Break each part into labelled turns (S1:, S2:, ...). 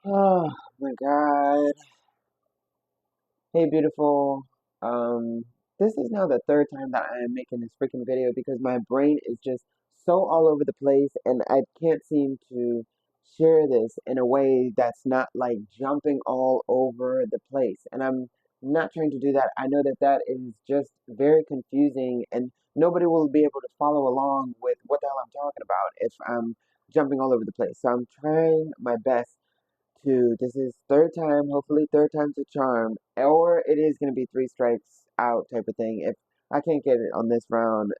S1: Oh my God. Hey, beautiful. Um, this is now the third time that I am making this freaking video because my brain is just so all over the place and I can't seem to share this in a way that's not like jumping all over the place. And I'm not trying to do that. I know that that is just very confusing and nobody will be able to follow along with what the hell I'm talking about if I'm jumping all over the place. So I'm trying my best to this is third time, hopefully third time's a charm, or it is gonna be three strikes out type of thing. If I can't get it on this round,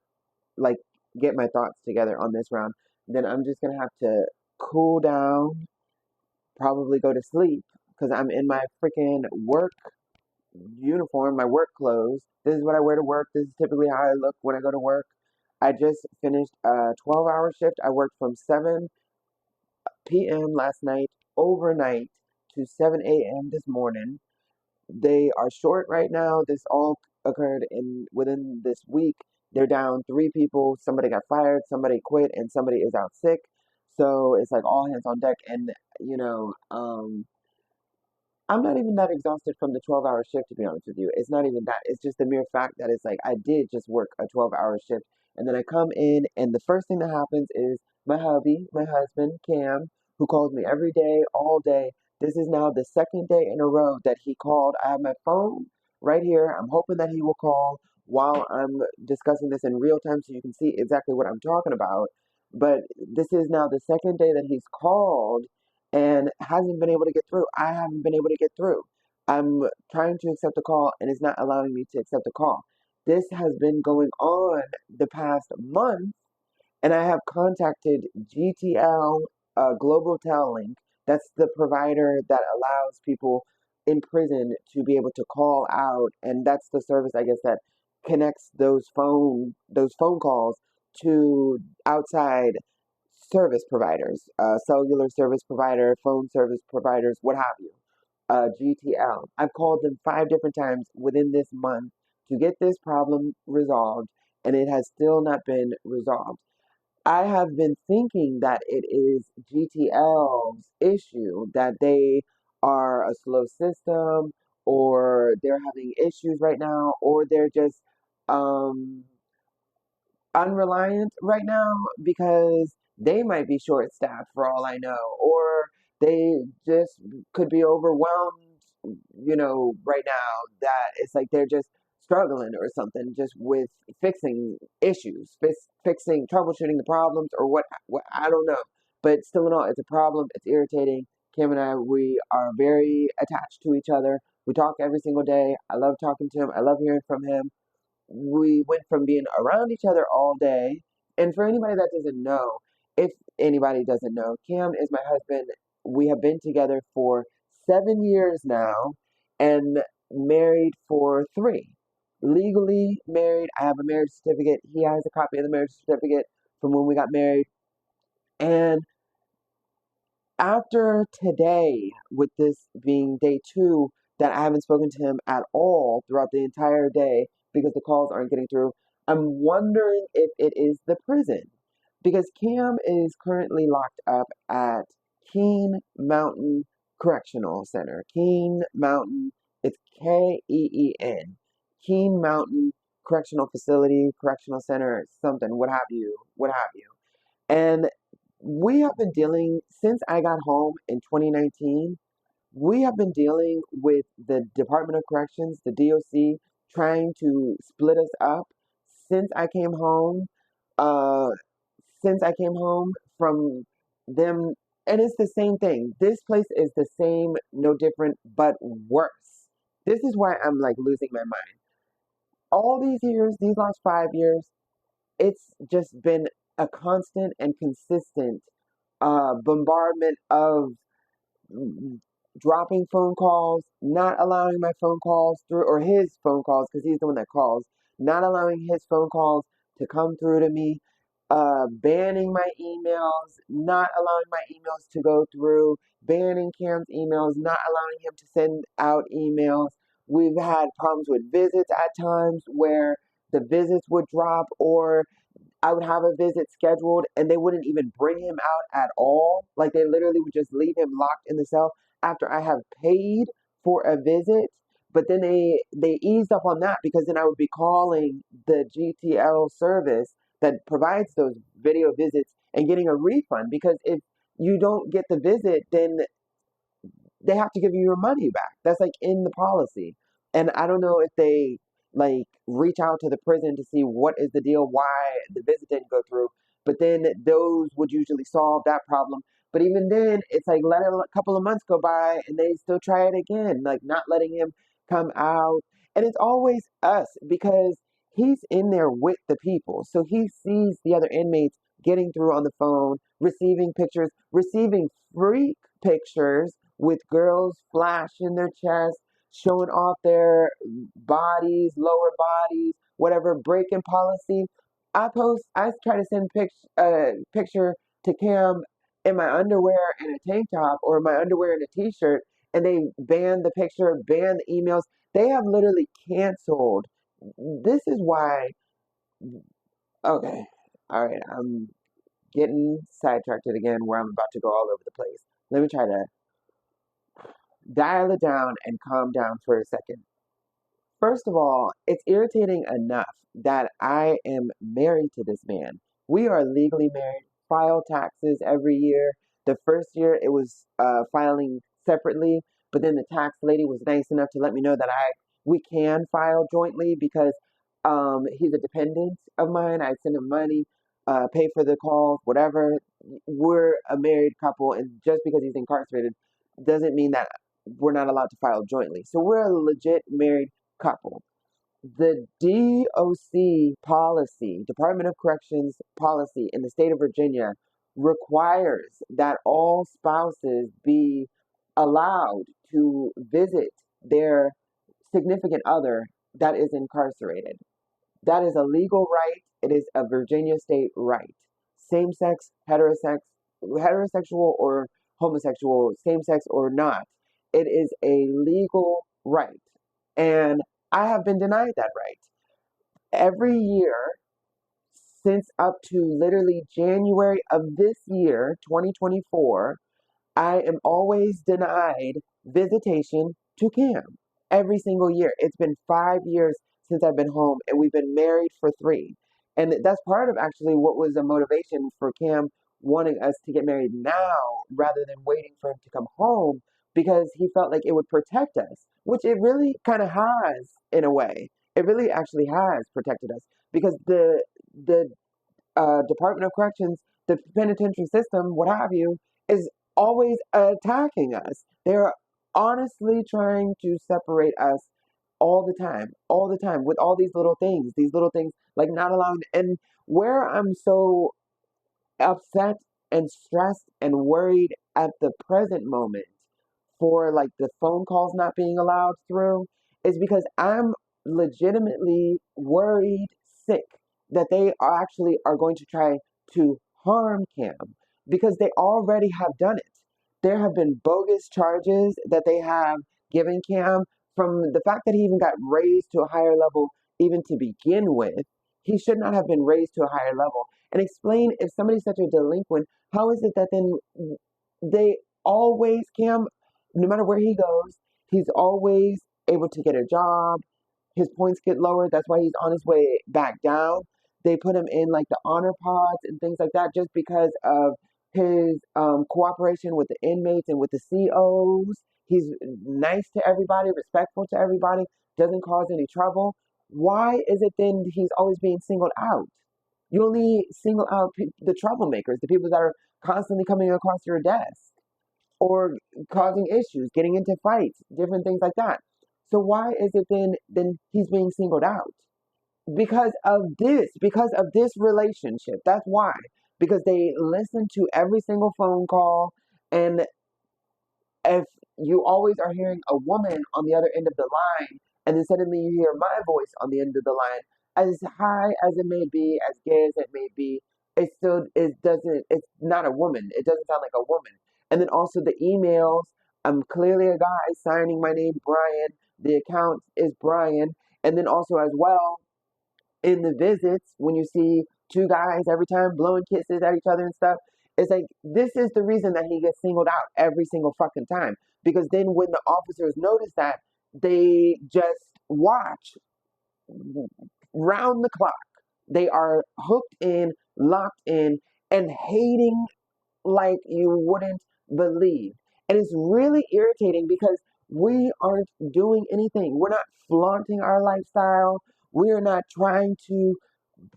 S1: like get my thoughts together on this round, then I'm just gonna have to cool down, probably go to sleep because I'm in my freaking work uniform, my work clothes. This is what I wear to work. This is typically how I look when I go to work. I just finished a 12-hour shift. I worked from 7 p.m. last night overnight to 7 a.m. this morning. They are short right now. This all occurred in within this week. They're down three people. Somebody got fired, somebody quit, and somebody is out sick. So it's like all hands on deck. And you know, I'm not even that exhausted from the 12-hour shift, to be honest with you. It's not even that. It's just the mere fact that it's like I did just work a 12-hour shift. And then I come in, and the first thing that happens is my hubby, my husband, Cam, who calls me every day, all day. This is now the second day in a row that he called. I have my phone right here. I'm hoping that he will call while I'm discussing this in real time so you can see exactly what I'm talking about. But this is now the second day that he's called and hasn't been able to get through. I haven't been able to get through. I'm trying to accept a call and it's not allowing me to accept a call. This has been going on the past month, and I have contacted GTL, Global Link. That's the provider that allows people in prison to be able to call out, and that's the service I guess that connects those phone calls to outside service providers, cellular service provider, phone service providers, what have you. GTL. I've called them 5 different times within this month to get this problem resolved, and it has still not been resolved. I have been thinking that it is GTL's issue, that they are a slow system, or they're having issues right now, or they're just um, unreliant right now because they might be short staffed for all I know, or they just could be overwhelmed, right now that it's like they're just struggling or something just with fixing issues, fixing, troubleshooting the problems or what I don't know. But still in all, it's a problem, it's irritating. Kim and I, we are very attached to each other. We talk every single day. I love talking to him. I love hearing from him. We went from being around each other all day. And for anybody that doesn't know, if anybody doesn't know, Cam is my husband. We have been together for 7 years now and married for three. Legally married. I have a marriage certificate. He has a copy of the marriage certificate from when we got married. And after today, with this being day two, that I haven't spoken to him at all throughout the entire day because the calls aren't getting through, I'm wondering if it is the prison. Because Cam is currently locked up at Keene Mountain Correctional Center. Keene Mountain, it's Keen. Keene Mountain Correctional Facility, Correctional Center, something, what have you, what have you. And we have been dealing, since I got home in 2019, we have been dealing with the Department of Corrections, the DOC, trying to split us up since I came home. Uh, since I came home from them, and it's the same thing. This place is the same, no different, but worse. This is why I'm like losing my mind. All these years, these last 5 years, it's just been a constant and consistent bombardment of mm, dropping phone calls, not allowing my phone calls through, or his phone calls, because he's the one that calls, not allowing his phone calls to come through to me, banning my emails, not allowing my emails to go through, banning Cam's emails, not allowing him to send out emails. We've had problems with visits at times where the visits would drop, or I would have a visit scheduled and they wouldn't even bring him out at all. Like they literally would just leave him locked in the cell after I have paid for a visit. But then they eased up on that because then I would be calling the GTL service that provides those video visits and getting a refund because if you don't get the visit, then they have to give you your money back. That's like in the policy. And I don't know if they like reach out to the prison to see what is the deal, why the visit didn't go through. But then those would usually solve that problem. But even then, it's like let a couple of months go by and they still try it again, like not letting him come out. And it's always us because he's in there with the people. So he sees the other inmates getting through on the phone, receiving pictures, receiving freak pictures with girls flashing their chest, showing off their bodies, lower bodies, whatever, breaking policy. I try to send picture to Cam in my underwear and a tank top or my underwear and a t-shirt, and they ban the picture, ban the emails. They have literally canceled. This is why, okay, all right, I'm getting sidetracked again where I'm about to go all over the place. Let me try to dial it down and calm down for a second. First of all, it's irritating enough that I am married to this man. We are legally married, file taxes every year. The first year it was filing separately, but then the tax lady was nice enough to let me know that we can file jointly because he's a dependent of mine. I send him money, pay for the calls, whatever. We're a married couple, and just because he's incarcerated doesn't mean that we're not allowed to file jointly. So we're a legit married couple. The DOC policy, Department of Corrections policy in the state of Virginia requires that all spouses be allowed to visit their significant other that is incarcerated. That is a legal right. It is a Virginia state right. Same sex, heterosexual or homosexual, same sex or not. It is a legal right. And I have been denied that right. Every year since up to literally January of this year, 2024, I am always denied visitation to Cam every single year. It's been 5 years since I've been home, and we've been married for 3. And that's part of actually what was a motivation for Cam wanting us to get married now rather than waiting for him to come home because he felt like it would protect us, which it really kind of has in a way. It really actually has protected us because the Department of Corrections, the penitentiary system, what have you, is always attacking us. They're honestly trying to separate us all the time, with all these little things like not allowing, and where I'm so upset and stressed and worried at the present moment for like the phone calls not being allowed through is because I'm legitimately worried sick that they are going to try to harm Cam because they already have done it. There have been bogus charges that they have given Cam from the fact that he even got raised to a higher level even to begin with. He should not have been raised to a higher level. And explain if somebody's such a delinquent, how is it that then they always, Cam, no matter where he goes, he's always able to get a job. His points get lower. That's why he's on his way back down. They put him in like the honor pods and things like that just because of his cooperation with the inmates and with the COs. He's nice to everybody, respectful to everybody, doesn't cause any trouble. Why is it then he's always being singled out? You only single out the troublemakers, the people that are constantly coming across your desk or causing issues, getting into fights, different things like that. So why is it then he's being singled out? Because of this relationship. That's why. Because they listen to every single phone call, and if you always are hearing a woman on the other end of the line, and then suddenly you hear my voice on the end of the line, as high as it may be, as gay as it may be, it's not a woman. It doesn't sound like a woman. And then also the emails, I'm clearly a guy signing my name, Brian. The account is Brian. And then also as well, in the visits, when you see two guys every time blowing kisses at each other and stuff. It's like, this is the reason that he gets singled out every single fucking time. Because then when the officers notice that, they just watch round the clock. They are hooked in, locked in, and hating like you wouldn't believe. And it's really irritating because we aren't doing anything. We're not flaunting our lifestyle. We are not trying to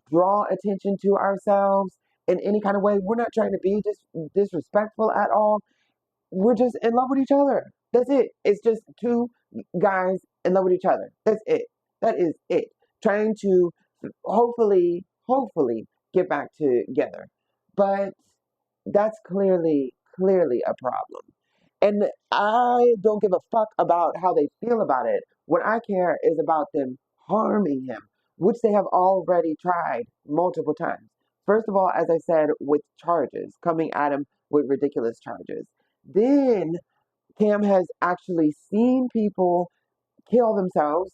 S1: draw attention to ourselves in any kind of way. We're not trying to be disrespectful at all. We're just in love with each other. That's it. It's just two guys in love with each other. That's it. That is it. Trying to hopefully get back together. But that's clearly a problem. And I don't give a fuck about how they feel about it. What I care is about them harming him, which they have already tried multiple times. First of all, as I said, with charges, coming at him with ridiculous charges. Then Cam has actually seen people kill themselves,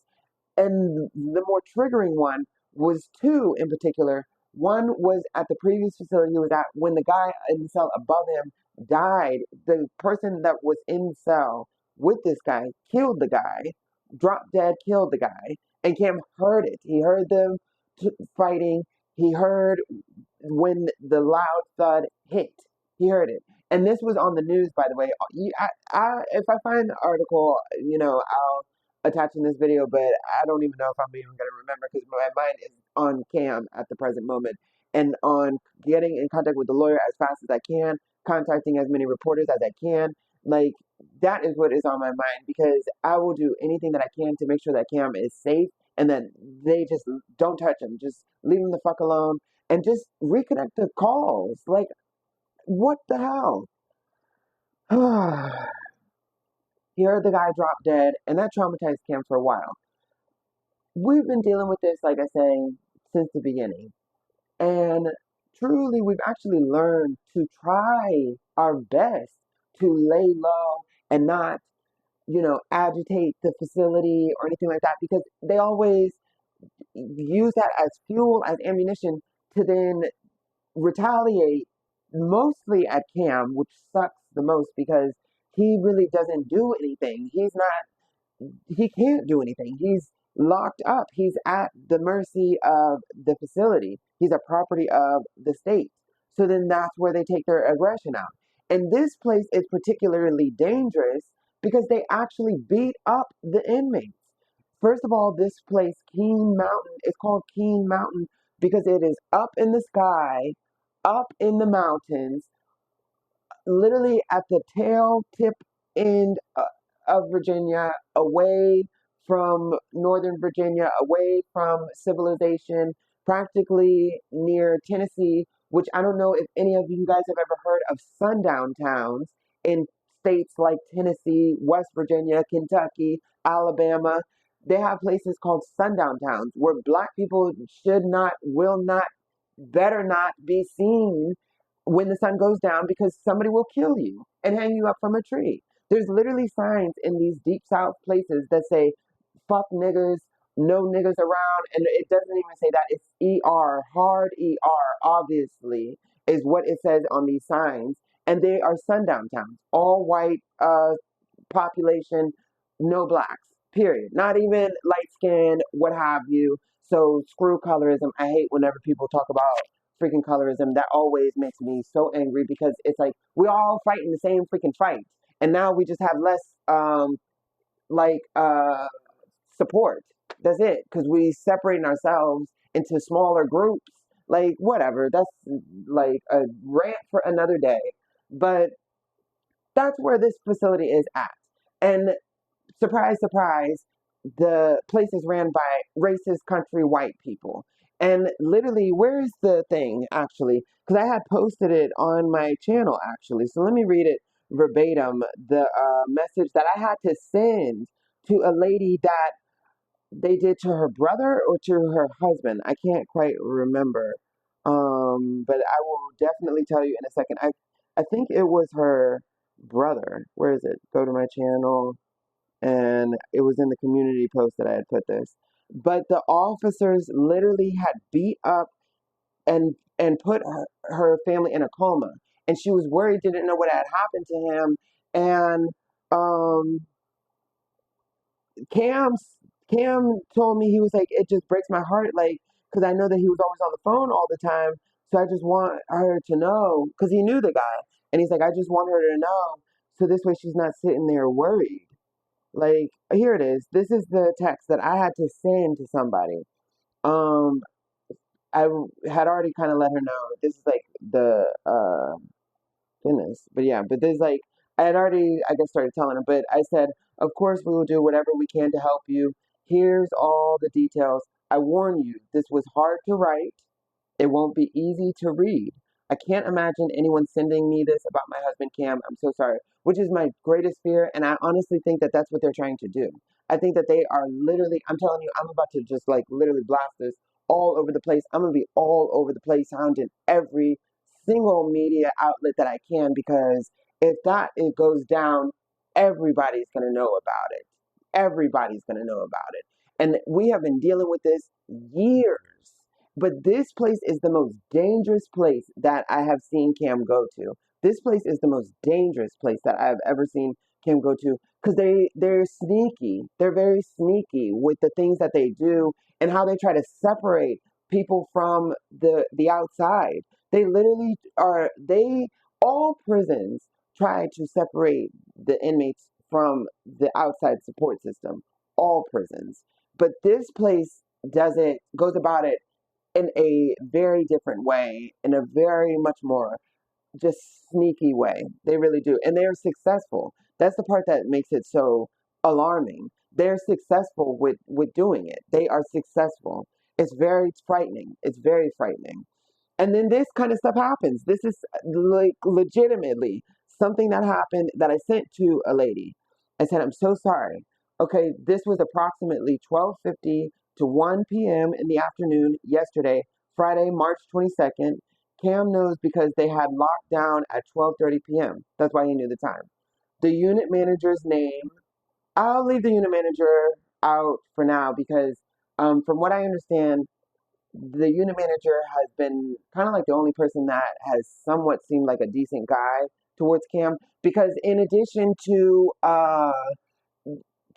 S1: and the more triggering one was two in particular. One was at the previous facility he was at when the guy in the cell above him died. The person that was in the cell with this guy killed the guy, dropped dead, killed the guy, and Cam heard it. He heard them fighting. He heard when the loud thud hit. He heard it. And this was on the news, by the way. If I find the article, I'll attach in this video, but I don't even know if I'm even going to remember because my mind is on Cam at the present moment and on getting in contact with the lawyer as fast as I can, contacting as many reporters as I can. Like, that is what is on my mind because I will do anything that I can to make sure that Cam is safe and that they just don't touch him. Just leave him the fuck alone and just reconnect the calls. Like, what the hell? He heard the guy drop dead, and that traumatized Cam for a while. We've been dealing with this, like I say, since the beginning. And truly, we've actually learned to try our best to lay low and not, agitate the facility or anything like that because they always use that as fuel, as ammunition to then retaliate mostly at Cam, which sucks the most because he really doesn't do anything. He can't do anything. He's locked up. He's at the mercy of the facility. He's a property of the state. So then that's where they take their aggression out. And this place is particularly dangerous because they actually beat up the inmates. First of all, this place, Keene Mountain, is called Keene Mountain because it is up in the sky, up in the mountains, literally at the tail tip end of Virginia, away from Northern Virginia, away from civilization, practically near Tennessee, which I don't know if any of you guys have ever heard of sundown towns in states like Tennessee, West Virginia, Kentucky, Alabama. They have places called sundown towns where black people should not, will not, better not be seen when the sun goes down because somebody will kill you and hang you up from a tree. There's literally signs in these deep south places that say, fuck niggers, no niggers around. And it doesn't even say that. It's ER, hard ER, obviously, is what it says on these signs. And they are sundown towns, all white population, no blacks, period. Not even light skin, what have you. So screw colorism. I hate whenever people talk about freaking colorism. That always makes me so angry because it's like we all fighting the same freaking fight. And now we just have less support. That's it. Because we separating ourselves into smaller groups. Like, whatever. That's like a rant for another day. But that's where this facility is at. And surprise, surprise, the place is ran by racist country white people. And literally, where's the thing actually? Because I had posted it on my channel actually. So let me read it verbatim. The message that I had to send to a lady that they did to her brother or to her husband. I can't quite remember. But I will definitely tell you in a second. I think it was her brother. Where is it? Go to my channel. And it was in the community post that I had put this. But the officers literally had beat up and put her family in a coma. And she was worried, didn't know what had happened to him. And um, Cam's Cam told me, he was like, it just breaks my heart, like, because I know that he was always on the phone all the time. So I just want her to know, because he knew the guy, and he's like, I just want her to know, so this way she's not sitting there worried. Like, here it is. This is the text that I had to send to somebody. Um, I had already kind of let her know. This is like the goodness. But yeah, but there's like, I had already, I guess, started telling her, but I said, of course, we will do whatever we can to help you. Here's all the details. I warn you, this was hard to write. It won't be easy to read. I can't imagine anyone sending me this about my husband, Cam. I'm so sorry, which is my greatest fear. And I honestly think that that's what they're trying to do. I think that they are literally, I'm telling you, I'm about to just like literally blast this all over the place. I'm going to be all over the place, hounding every single media outlet that I can, because if that it goes down, everybody's going to know about it. Everybody's going to know about it. And we have been dealing with this years. But this place is the most dangerous place that I have seen Cam go to. This place is the most dangerous place that I've ever seen Cam go to, because they're sneaky. They're very sneaky with the things that they do and how they try to separate people from the outside. They literally are, they all prisons try to separate the inmates from the outside support system. All prisons. But this place does it, goes about it in a very different way, in a very much more just sneaky way. They really do. And they're successful. That's the part that makes it so alarming. They're successful with doing it. They are successful. It's very frightening. It's very frightening. And then this kind of stuff happens. This is like legitimately something that happened that I sent to a lady. I said, I'm so sorry. Okay, this was approximately 12:50 to 1 p.m. in the afternoon yesterday, Friday, March 22nd. Cam knows because they had locked down at 12:30 p.m. That's why he knew the time. The unit manager's name, I'll leave the unit manager out for now because from what I understand, the unit manager has been kind of like the only person that has somewhat seemed like a decent guy towards Cam, because in addition to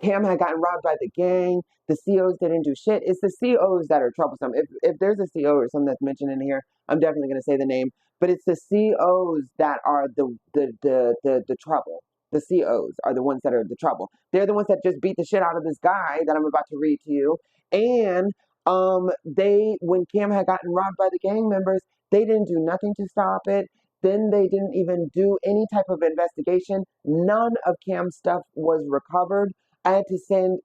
S1: Cam had gotten robbed by the gang. The COs didn't do shit. It's the COs that are troublesome. If there's a CO or something that's mentioned in here, I'm definitely gonna say the name. But it's the COs that are the trouble. The COs are the ones that are the trouble. They're the ones that just beat the shit out of this guy that I'm about to read to you. And they, when Cam had gotten robbed by the gang members, they didn't do nothing to stop it. Then they didn't even do any type of investigation. None of Cam's stuff was recovered. I had to send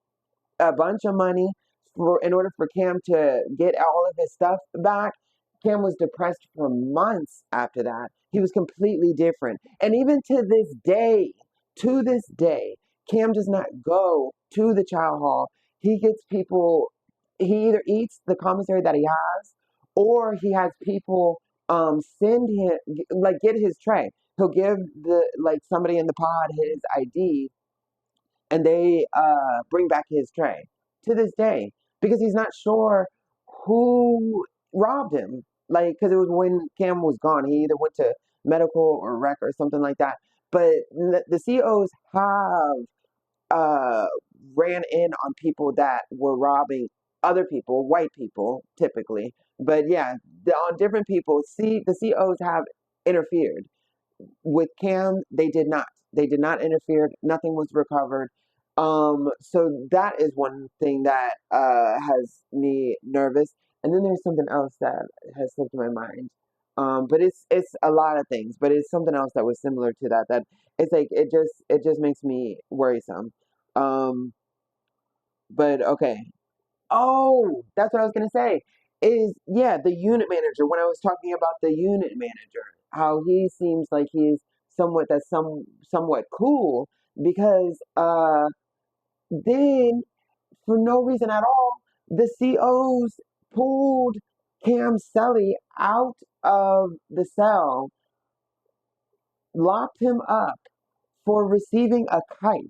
S1: a bunch of money in order for Cam to get all of his stuff back. Cam was depressed for months after that. He was completely different. And even to this day, Cam does not go to the child hall. He gets people, he either eats the commissary that he has, or he has people send him, like, get his tray. He'll give the, like, somebody in the pod his ID, and they bring back his tray to this day, because he's not sure who robbed him. Like, because it was when Cam was gone. He either went to medical or rec or something like that. But the COs have uh, ran in on people that were robbing other people, white people typically. But yeah, on different people. See, the COs have interfered. With Cam, they did not. They did not interfere. Nothing was recovered. So that is one thing that has me nervous. And then there's something else that has slipped my mind. But it's a lot of things. But it's something else that was similar to that. That it's like it just makes me worrisome. Um, but okay. Oh, that's what I was gonna say. Is, yeah, the unit manager. When I was talking about the unit manager, how he seems like he's somewhat cool, because then for no reason at all, the COs pulled Cam Sully out of the cell, locked him up for receiving a kite.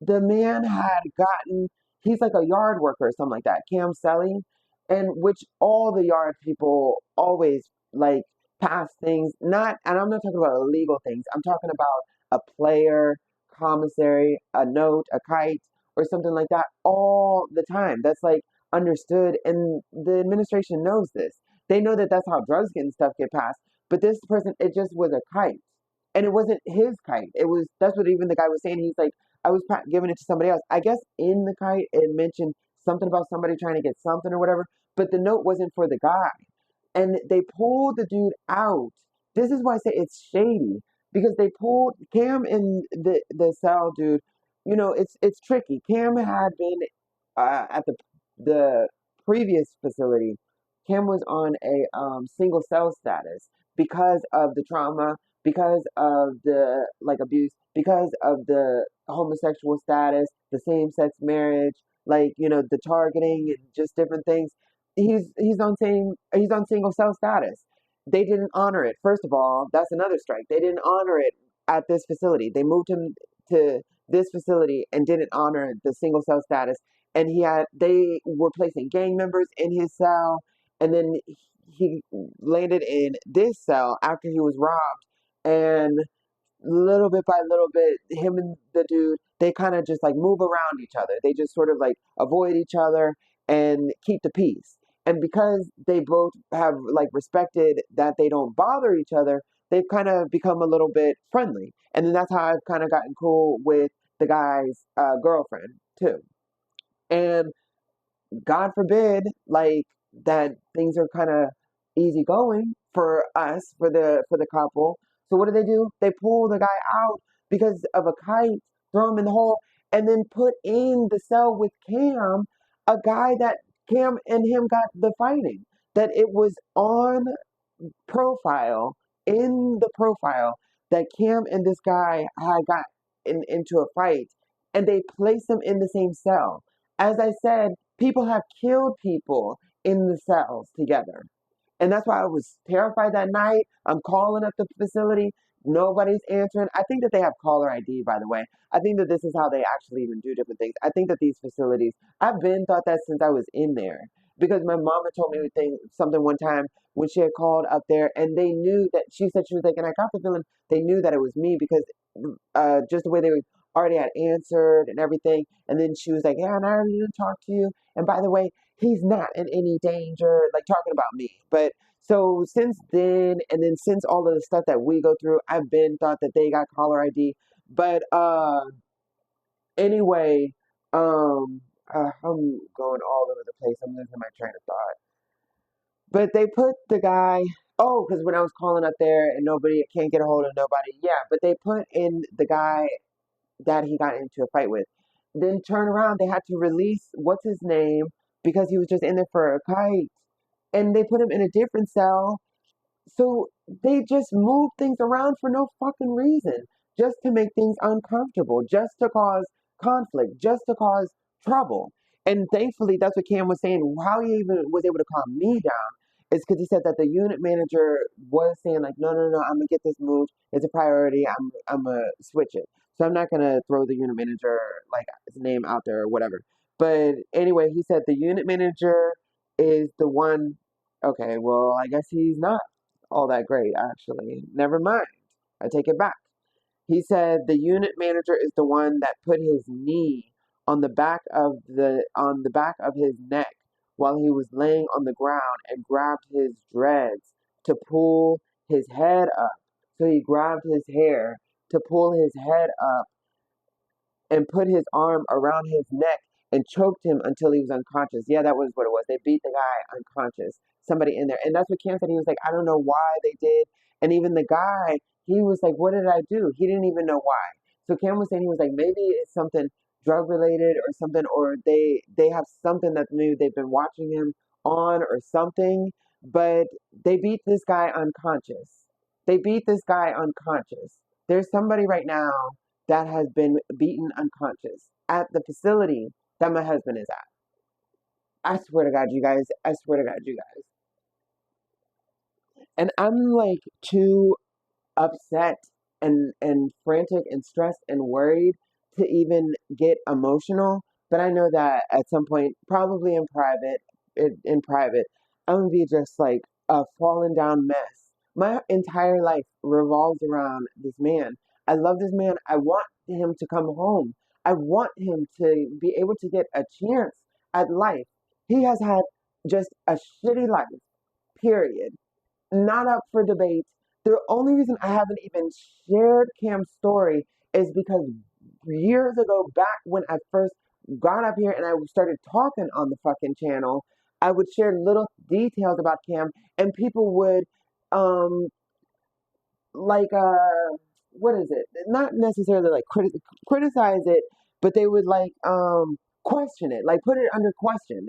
S1: The man had gotten, he's like a yard worker or something like that, Cam Sully. and which all the yard people always like pass things, not, and I'm not talking about illegal things, I'm talking about a player, commissary, a note, a kite, or something like that all the time. That's like understood, and the administration knows this. They know that that's how drugs and stuff get passed, but this person, it just was a kite. And it wasn't his kite. It was, that's what even the guy was saying. He's like, I was giving it to somebody else. I guess in the kite, it mentioned something about somebody trying to get something or whatever, but the note wasn't for the guy. And they pulled the dude out. This is why I say it's shady, because they pulled Cam in the cell, dude. You know, it's tricky. Cam had been at the previous facility. Cam was on a single cell status because of the trauma, because of the like abuse, because of the homosexual status, the same sex marriage, like, you know, the targeting and just different things. He's on single cell status. They didn't honor it. First of all, that's another strike. They didn't honor it at this facility. They moved him to this facility and didn't honor the single cell status. And they were placing gang members in his cell, and then he landed in this cell after he was robbed. And little bit by little bit, him and the dude, they kind of just like move around each other. They just sort of like avoid each other and keep the peace. And because they both have like respected that they don't bother each other, they've kind of become a little bit friendly. And then that's how I've kind of gotten cool with the guy's girlfriend too. And God forbid, like, that things are kind of easy going for us, for the couple. So what do? They pull the guy out because of a kite, throw him in the hole, and then put in the cell with Cam, a guy that Cam and him got the fighting. That it was on profile, in the profile, that Cam and this guy had got into a fight, and they placed them in the same cell. As I said, people have killed people in the cells together. And that's why I was terrified that night. I'm calling up the facility. Nobody's answering. I think that they have caller ID, by the way. I think that this is how they actually even do different things. I think that these facilities, I've been thought that since I was in there. Because my mama told me something one time when she had called up there, and they knew that, she said, she was like, and I got the feeling they knew that it was me, because just the way they already had answered and everything. And then she was like, yeah, and I already didn't talk to you. And by the way, he's not in any danger, like talking about me. But so since then, and then since all of the stuff that we go through, I've been thought that they got caller ID. But anyway, I'm going all over the place. I'm losing my train of thought. But they put the guy. Oh, because when I was calling up there and nobody can't get a hold of nobody, yeah. But they put in the guy that he got into a fight with. Then turn around, they had to release what's his name because he was just in there for a kite, and they put him in a different cell. So they just move things around for no fucking reason, just to make things uncomfortable, just to cause conflict, just to cause trouble. And thankfully, that's what Cam was saying. How he even was able to calm me down is because he said that the unit manager was saying like, no, no, no, I'm gonna get this moved. It's a priority. I'm gonna switch it. So I'm not gonna throw the unit manager like his name out there or whatever. But anyway, he said the unit manager is the one. Okay, well, I guess he's not all that great, actually. Never mind. I take it back. He said the unit manager is the one that put his knee on the back of his neck while he was laying on the ground and grabbed his dreads to pull his head up. So he grabbed his hair to pull his head up and put his arm around his neck and choked him until he was unconscious. Yeah, that was what it was. They beat the guy unconscious. Somebody in there. And that's what Cam said. He was like, I don't know why they did. And even the guy, he was like, what did I do? He didn't even know why. So Cam was saying, he was like, maybe it's something drug related or something, or they have something that maybe they've been watching him on or something. But they beat this guy unconscious. They beat this guy unconscious. There's somebody right now that has been beaten unconscious at the facility that my husband is at. I swear to God, you guys. I swear to God, you guys. And I'm like too upset and frantic and stressed and worried to even get emotional. But I know that at some point, probably in private, it in private, I'm gonna be just like a fallen down mess. My entire life revolves around this man. I love this man. I want him to come home. I want him to be able to get a chance at life. He has had just a shitty life, period. Not up for debate. The only reason I haven't even shared Cam's story is because years ago, back when I first got up here and I started talking on the fucking channel, I would share little details about Cam, and people would um like what is it, not necessarily like criticize it, but they would like question it, like put it under question,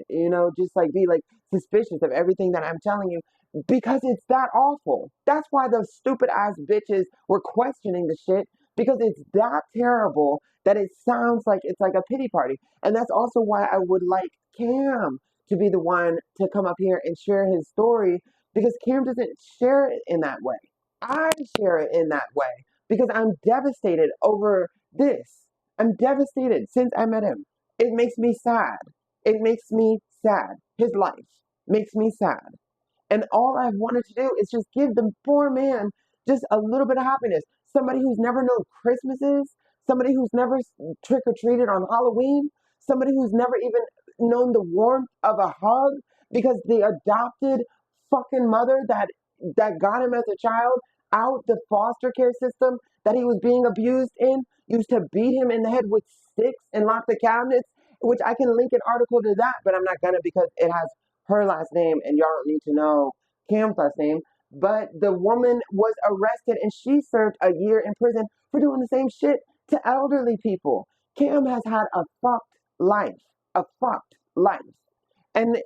S1: just like be like suspicious of everything that I'm telling you, because it's that awful. That's why those stupid ass bitches were questioning the shit, because it's that terrible that it sounds like it's like a pity party. And that's also why I would like Cam to be the one to come up here and share his story, because Cam doesn't share it in that way. I share it in that way because I'm devastated over this. I'm devastated since I met him. It makes me sad. It makes me sad. His life makes me sad. And all I've wanted to do is just give the poor man just a little bit of happiness. Somebody who's never known Christmases, somebody who's never trick or treated on Halloween, somebody who's never even known the warmth of a hug because the adopted fucking mother that got him as a child out the foster care system that he was being abused in used to beat him in the head with sticks and lock the cabinets, which I can link an article to that, but I'm not gonna because it has her last name and y'all don't need to know Cam's last name. But the woman was arrested and she served a year in prison for doing the same shit to elderly people. Cam has had a fucked life, a fucked life. And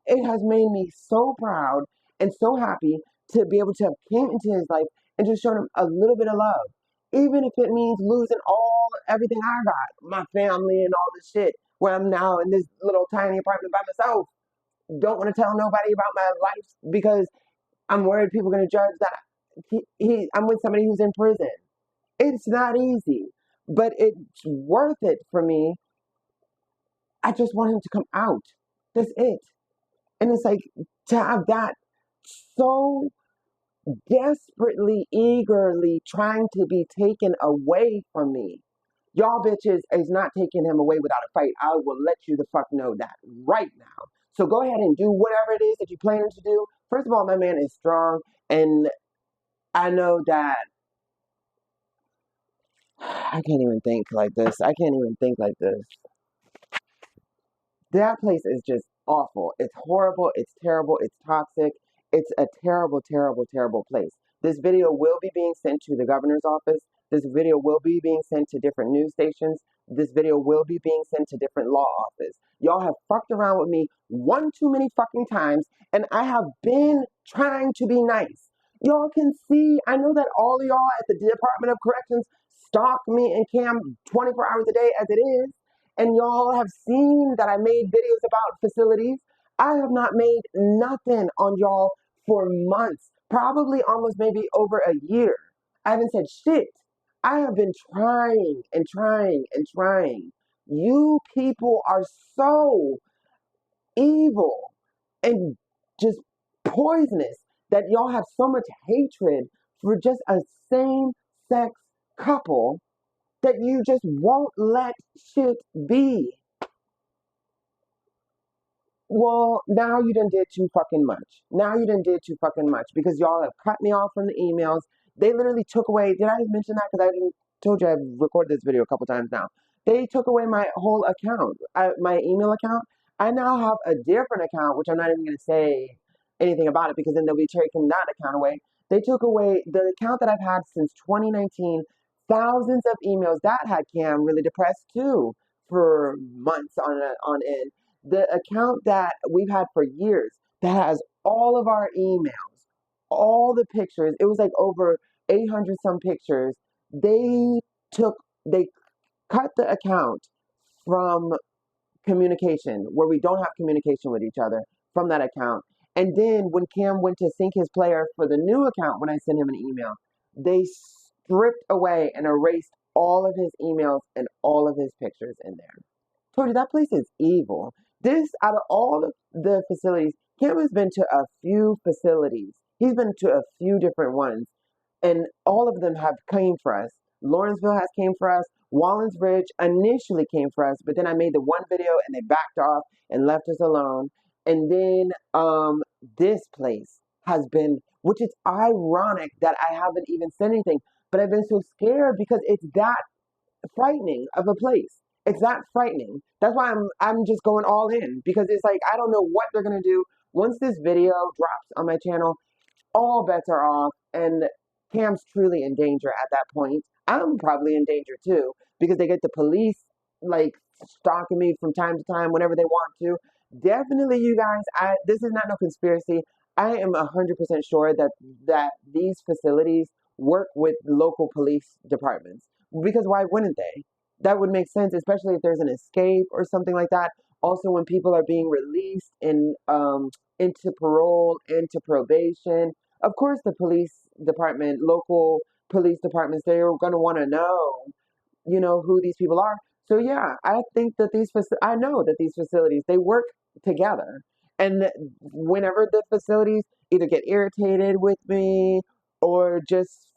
S1: it has made me so proud and so happy to be able to have came into his life and just shown him a little bit of love. Even if it means losing everything I got, my family and all this shit, where I'm now in this little tiny apartment by myself. Don't want to tell nobody about my life because I'm worried people are going to judge that I'm with somebody who's in prison. It's not easy, but it's worth it for me. I just want him to come out. That's it. And it's like to have that so desperately, eagerly trying to be taken away from me. Y'all bitches is not taking him away without a fight. I will let you the fuck know that right now. So go ahead and do whatever it is that you're planning to do. First of all, my man is strong, and I know that I can't even think like this. I can't even think like this. That place is just awful. It's horrible. It's terrible. It's toxic. It's a terrible, terrible, terrible place. This video will be being sent to the governor's office. This video will be being sent to different news stations. This video will be being sent to different law offices. Y'all have fucked around with me one too many fucking times, and I have been trying to be nice. Y'all can see, I know that all of y'all at the Department of Corrections stalk me and Cam 24 hours a day as it is. And y'all have seen that I made videos about facilities. I have not made nothing on y'all for months, probably almost maybe over a year. I haven't said shit. I have been trying and trying and trying. You people are so evil and just poisonous that y'all have so much hatred for just a same sex couple that you just won't let shit be. Well, now you done did too fucking much. Now you done did too fucking much because y'all have cut me off from the emails. They literally took away, did I mention that? Because I didn't told you I've recorded this video a couple times now. They took away my whole account, my email account. I now have a different account, which I'm not even going to say anything about it because then they'll be taking that account away. They took away the account that I've had since 2019, thousands of emails. That had Cam really depressed too for months on end. The account that we've had for years that has all of our emails, all the pictures, it was like over 800 some pictures. They took, they cut the account from communication, where we don't have communication with each other from that account. And then when Cam went to sync his player for the new account, when I sent him an email, they stripped away and erased all of his emails and all of his pictures in there. Told you that place is evil. This, out of all of the facilities, Cam has been to a few facilities. He's been to a few different ones, and all of them have came for us. Lawrenceville has came for us. Wallens Ridge initially came for us, but then I made the one video and they backed off and left us alone. And then this place has been, which is ironic that I haven't even said anything, but I've been so scared because it's that frightening of a place. It's that frightening. That's why I'm just going all in because it's like I don't know what they're gonna do once this video drops on my channel. All bets are off, and Cam's truly in danger at that point. I'm probably in danger too because they get the police like stalking me from time to time whenever they want to. Definitely, you guys. This is not no conspiracy. I am 100% sure that these facilities work with local police departments because why wouldn't they? That would make sense, especially if there's an escape or something like that. Also, when people are being released into parole, into probation, of course, the police department, local police departments, they're going to want to know, who these people are. So yeah, I think that I know that these facilities, they work together. And whenever the facilities either get irritated with me or just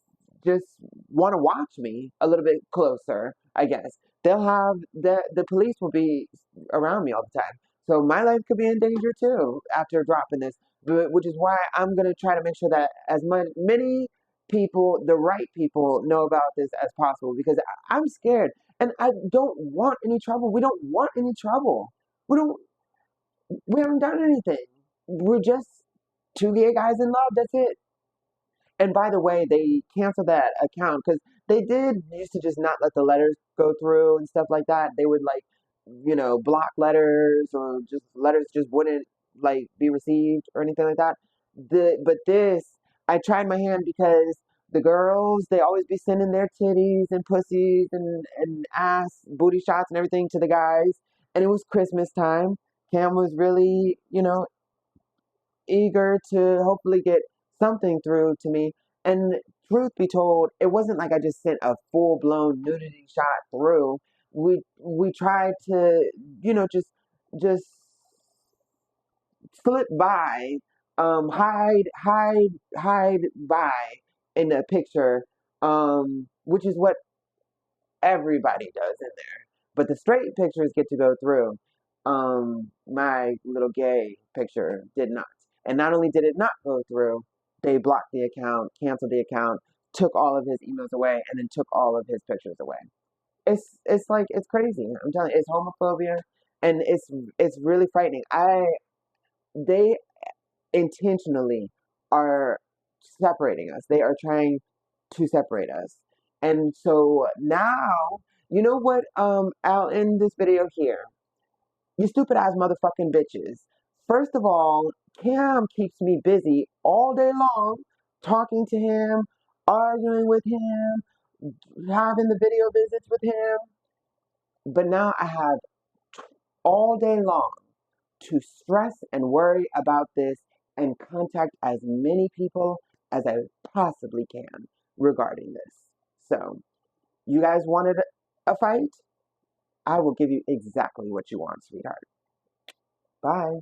S1: want to watch me a little bit closer, I guess, they'll have the police will be around me all the time. So my life could be in danger too after dropping this, which is why I'm gonna try to make sure that many people, the right people, know about this as possible because I'm scared and I don't want any trouble. We don't want any trouble. We don't. We haven't done anything. We're just two gay guys in love. That's it. And by the way, they canceled that account because they did used to just not let the letters go through and stuff like that. They would like, block letters or just letters just wouldn't like be received or anything like that. But this, I tried my hand because the girls, they always be sending their titties and pussies and ass booty shots and everything to the guys. And it was Christmas time. Cam was really, eager to hopefully get something through to me. And truth be told, it wasn't like I just sent a full blown nudity shot through. We tried to, just slip by, hide by in a picture, which is what everybody does in there. But the straight pictures get to go through. My little gay picture did not. And not only did it not go through, they blocked the account, canceled the account, took all of his emails away, and then took all of his pictures away. It's like it's crazy. I'm telling you, it's homophobia, and it's really frightening. They intentionally are separating us. They are trying to separate us. And so now, you know what? I'll end this video here. You stupid ass motherfucking bitches. First of all, Cam keeps me busy all day long, talking to him, arguing with him, having the video visits with him. But now I have all day long to stress and worry about this and contact as many people as I possibly can regarding this. So, you guys wanted a fight? I will give you exactly what you want, sweetheart. Bye.